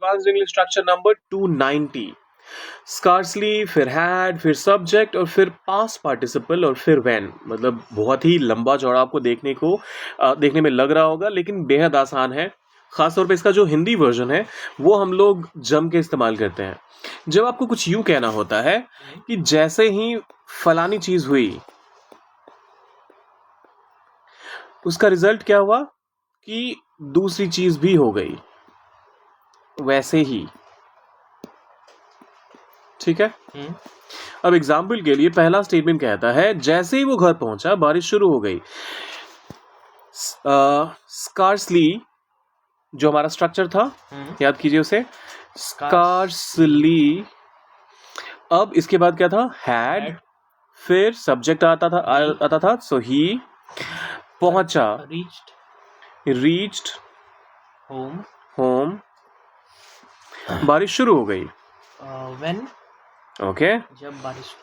Advanced English structure number 290। Scarcely, फिर had, फिर subject और फिर पास्ट पार्टिसिपल और फिर व्हेन। मतलब बहुत ही लंबा चौड़ा आपको देखने में लग रहा होगा, लेकिन बेहद आसान है। खासतौर पे इसका जो हिंदी वर्जन है वो हम लोग जम के इस्तेमाल करते हैं। जब आपको कुछ यूं कहना होता है कि जैसे ही फलानी चीज हुई, उसका रिजल्ट क्या हुआ कि दूसरी चीज भी हो गई वैसे ही। ठीक है। अब एग्जाम्पल के लिए पहला स्टेटमेंट कहता है जैसे ही वो घर पहुंचा बारिश शुरू हो गई। स्कार्सली जो हमारा स्ट्रक्चर था, याद कीजिए उसे, स्कार्सली। अब इसके बाद क्या था, हैड, फिर सब्जेक्ट आता था सो ही, पहुंचा, रीच्ड, होम, बारिश शुरू हो गई, when, ओके, जब बारिश,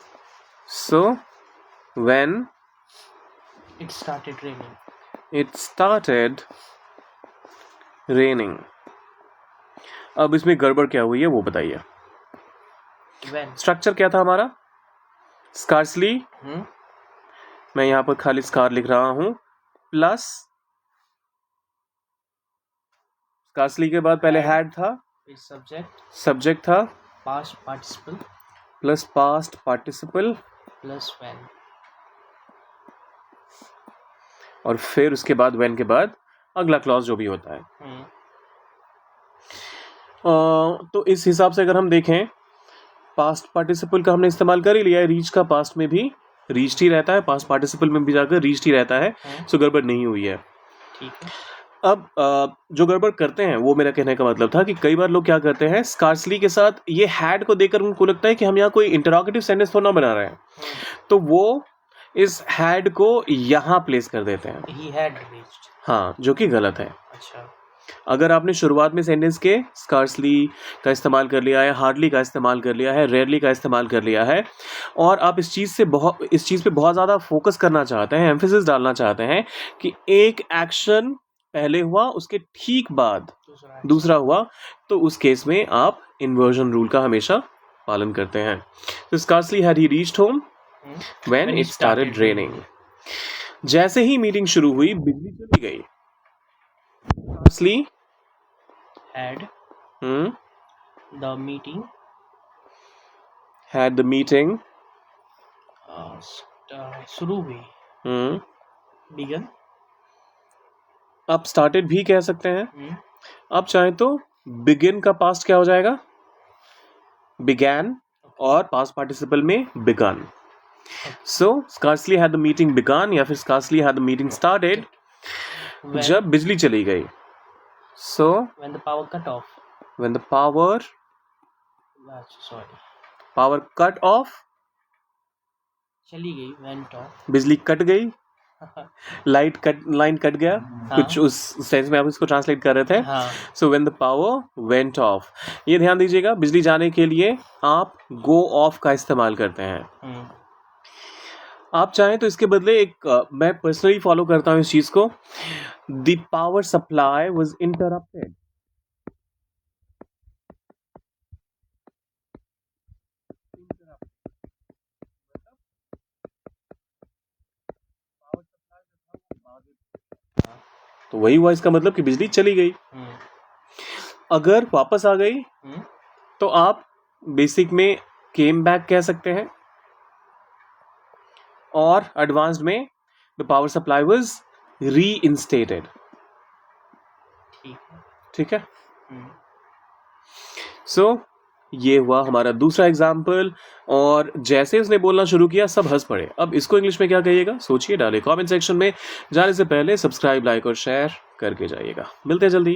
सो when it started raining, it started raining। अब इसमें गड़बड़ क्या हुई है वो बताइए। when, स्ट्रक्चर क्या था हमारा, स्कार्सली, मैं यहां पर खाली स्कार लिख रहा हूं, प्लस स्कार्सली के बाद पहले हैड था, फिर सब्जेक्ट था, past participle plus past participle, plus when, और फिर उसके बाद व्हेन के बाद अगला क्लॉज जो भी होता है। तो इस हिसाब से अगर हम देखें, पास्ट पार्टिसिपल का हमने इस्तेमाल कर ही लिया है। रीच का पास्ट में भी रीच्ड ही रहता है, पास्ट पार्टिसिपल में भी जाकर रीच्ड ही रहता है, सो गड़बड़ नहीं हुई है। ठीक है। अब जो गड़बड़ करते हैं वो मेरा कहने का मतलब था कि कई बार लोग क्या करते हैं, स्कार्सली के साथ ये हैड को देखकर उनको लगता है कि हम यहाँ कोई इंटरोगेटिव सेंटेंस थोड़ा ना बना रहे हैं, तो वो इस हैड को यहाँ प्लेस कर देते हैं, He had reached, हाँ, जो कि गलत है। अच्छा, अगर आपने शुरुआत में सेंटेंस के स्कार्सली का इस्तेमाल कर लिया है, हार्डली का इस्तेमाल कर लिया है, रेयरली का इस्तेमाल कर लिया है, और आप इस चीज़ पे बहुत ज़्यादा फोकस करना चाहते हैं, एम्फेसिस डालना चाहते हैं कि एक एक्शन पहले हुआ उसके ठीक बाद दूसरा हुआ, तो उस केस में आप इन्वर्जन रूल का हमेशा पालन करते हैं। तो scarcely had he reached home when it started raining. जैसे ही मीटिंग शुरू हुई बिजली चली गई। Scarcely had the meeting, had the meeting, शुरू हुई, began, आप स्टार्टेड भी कह सकते हैं। आप चाहें तो बिगिन का पास्ट क्या हो जाएगा, बिगैन, और पास्ट पार्टिसिपल में begun. So scarcely had the meeting begun, या फिर scarcely had the meeting started जब बिजली चली गई। सो when the power cut off, when the power cut off, चली गई, went off, बिजली कट गई, लाइन कट गया, कुछ उस सेंस में आप इसको ट्रांसलेट कर रहे थे। So when the power went of, ये ध्यान दीजिएगा, बिजली जाने के लिए आप गो ऑफ का इस्तेमाल करते हैं। आप चाहें तो इसके बदले एक मैं पर्सनली फॉलो करता हूं इस चीज को, the power supply was interrupted. तो वही हुआ इसका मतलब कि बिजली चली गई। अगर वापस आ गई तो आप बेसिक में केम बैक कह सकते हैं, और एडवांस्ड में the power supply was reinstated. ठीक है। सो ये हुआ हमारा दूसरा एग्जाम्पल, और जैसे उसने बोलना शुरू किया सब हंस पड़े। अब इसको इंग्लिश में क्या कहिएगा सोचिए, डाले कमेंट सेक्शन में। जाने से पहले सब्सक्राइब, लाइक और शेयर करके जाइएगा। मिलते हैं जल्दी।